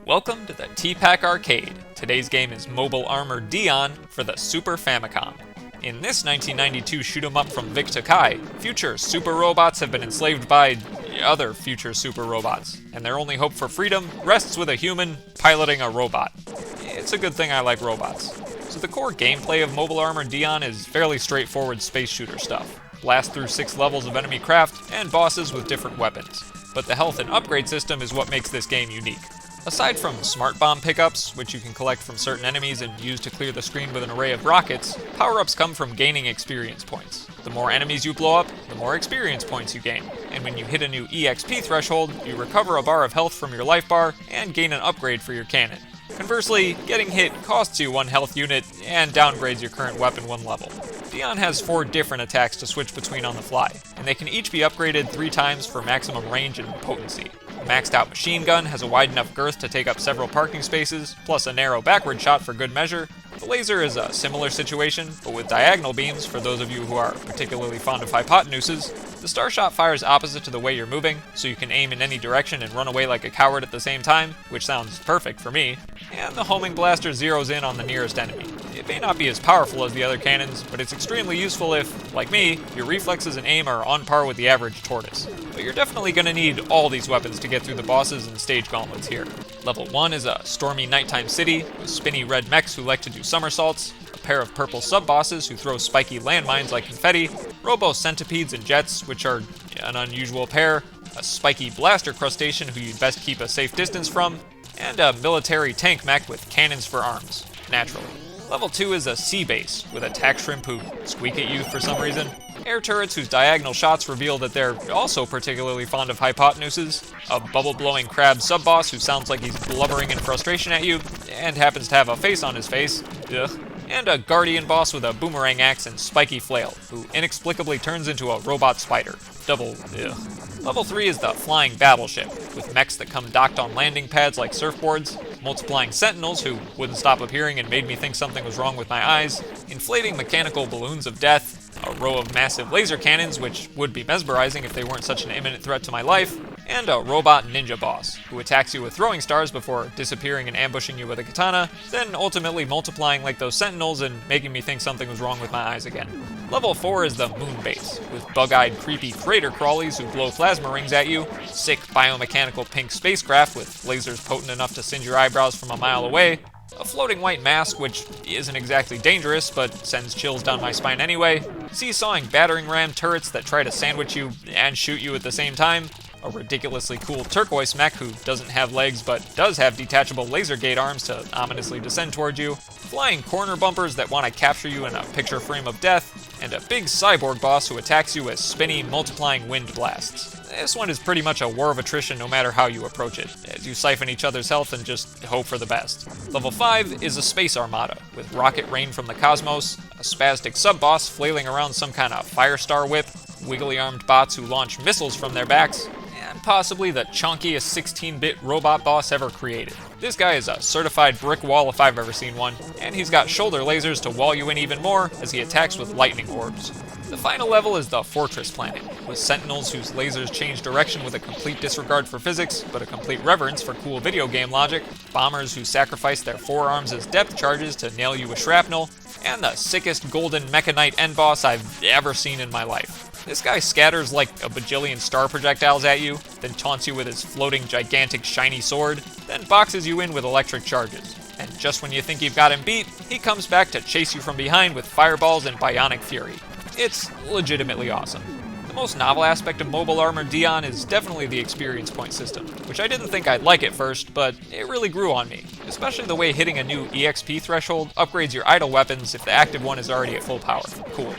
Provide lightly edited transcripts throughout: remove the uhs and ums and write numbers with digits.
Welcome to the T-Pac Arcade. Today's game is Mobile Armoured Dion for the Super Famicom. In this 1992 shoot-'em-up from Vic Tokai, future super robots have been enslaved by other future super robots, and their only hope for freedom rests with a human piloting a robot. It's a good thing I like robots. So the core gameplay of Mobile Armoured Dion is fairly straightforward space shooter stuff. Blast through 6 levels of enemy craft and bosses with different weapons. But the health and upgrade system is what makes this game unique. Aside from smart bomb pickups, which you can collect from certain enemies and use to clear the screen with an array of rockets, power-ups come from gaining experience points. The more enemies you blow up, the more experience points you gain. And when you hit a new EXP threshold, you recover a bar of health from your life bar and gain an upgrade for your cannon. Conversely, getting hit costs you 1 health unit and downgrades your current weapon 1 level. Dion has 4 different attacks to switch between on the fly, and they can each be upgraded 3 times for maximum range and potency. A maxed out machine gun has a wide enough girth to take up several parking spaces, plus a narrow backward shot for good measure. The laser is a similar situation, but with diagonal beams for those of you who are particularly fond of hypotenuses. The Starshot fires opposite to the way you're moving, so you can aim in any direction and run away like a coward at the same time, which sounds perfect for me. And the homing blaster zeroes in on the nearest enemy. It may not be as powerful as the other cannons, but it's extremely useful if, like me, your reflexes and aim are on par with the average tortoise. But you're definitely going to need all these weapons to get through the bosses and stage gauntlets here. Level 1 is a stormy nighttime city with spinny red mechs who like to do somersaults, a pair of purple sub-bosses who throw spiky landmines like confetti, robo-centipedes and jets, which are an unusual pair, a spiky blaster crustacean who you'd best keep a safe distance from, and a military tank mech with cannons for arms, naturally. Level 2 is a sea base, with a tack shrimp who squeak at you for some reason, air turrets whose diagonal shots reveal that they're also particularly fond of hypotenuses, a bubble-blowing crab sub-boss who sounds like he's blubbering in frustration at you, and happens to have a face on his face, ugh, and a guardian boss with a boomerang axe and spiky flail, who inexplicably turns into a robot spider. Double ugh. Level 3 is the flying battleship, with mechs that come docked on landing pads like surfboards, multiplying sentinels who wouldn't stop appearing and made me think something was wrong with my eyes, inflating mechanical balloons of death, a row of massive laser cannons which would be mesmerizing if they weren't such an imminent threat to my life, and a robot ninja boss, who attacks you with throwing stars before disappearing and ambushing you with a katana, then ultimately multiplying like those sentinels and making me think something was wrong with my eyes again. Level 4 is the moon base, with bug-eyed creepy crater crawlies who blow plasma rings at you, sick biomechanical pink spacecraft with lasers potent enough to singe your eyebrows from a mile away, a floating white mask which isn't exactly dangerous but sends chills down my spine anyway, seesawing battering ram turrets that try to sandwich you and shoot you at the same time, a ridiculously cool turquoise mech who doesn't have legs but does have detachable laser gate arms to ominously descend toward you, flying corner bumpers that want to capture you in a picture frame of death, and a big cyborg boss who attacks you with spinny, multiplying wind blasts. This one is pretty much a war of attrition no matter how you approach it, as you siphon each other's health and just hope for the best. Level 5 is a space armada, with rocket rain from the cosmos, a spastic sub-boss flailing around some kind of firestar whip, wiggly-armed bots who launch missiles from their backs, and possibly the chunkiest 16-bit robot boss ever created. This guy is a certified brick wall if I've ever seen one, and he's got shoulder lasers to wall you in even more as he attacks with lightning orbs. The final level is the Fortress planet, with sentinels whose lasers change direction with a complete disregard for physics, but a complete reverence for cool video game logic, bombers who sacrifice their forearms as depth charges to nail you with shrapnel, and the sickest golden mechanite end boss I've ever seen in my life. This guy scatters like a bajillion star projectiles at you, then taunts you with his floating gigantic shiny sword, then boxes you in with electric charges. And just when you think you've got him beat, he comes back to chase you from behind with fireballs and bionic fury. It's legitimately awesome. The most novel aspect of Mobile Armoured Dion is definitely the experience point system, which I didn't think I'd like at first, but it really grew on me, especially the way hitting a new EXP threshold upgrades your idle weapons if the active one is already at full power. Cool.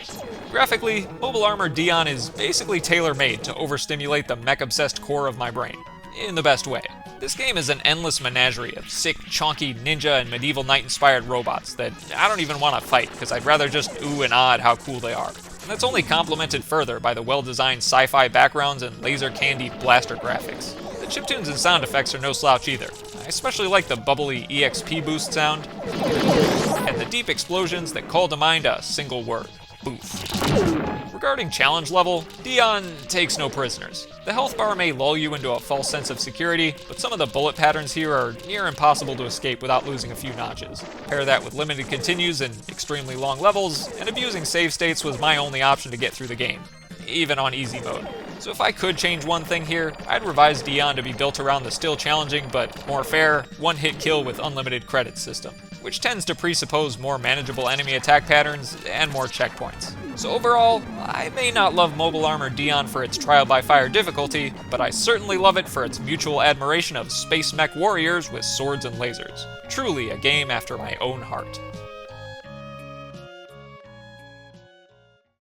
Graphically, Mobile Armoured Dion is basically tailor-made to overstimulate the mech-obsessed core of my brain, in the best way. This game is an endless menagerie of sick, chonky ninja and medieval knight-inspired robots that I don't even want to fight because I'd rather just ooh and ah at how cool they are. And that's only complemented further by the well-designed sci-fi backgrounds and laser-candied blaster graphics. The chiptunes and sound effects are no slouch either. I especially like the bubbly EXP boost sound, and the deep explosions that call to mind a single word: boof. Regarding challenge level, Dion takes no prisoners. The health bar may lull you into a false sense of security, but some of the bullet patterns here are near impossible to escape without losing a few notches. Pair that with limited continues and extremely long levels, and abusing save states was my only option to get through the game, even on easy mode. So if I could change one thing here, I'd revise Dion to be built around the still challenging but more fair one-hit kill with unlimited credits system, which tends to presuppose more manageable enemy attack patterns and more checkpoints. So overall, I may not love Mobile Armoured Dion for its trial by fire difficulty, but I certainly love it for its mutual admiration of space mech warriors with swords and lasers. Truly a game after my own heart.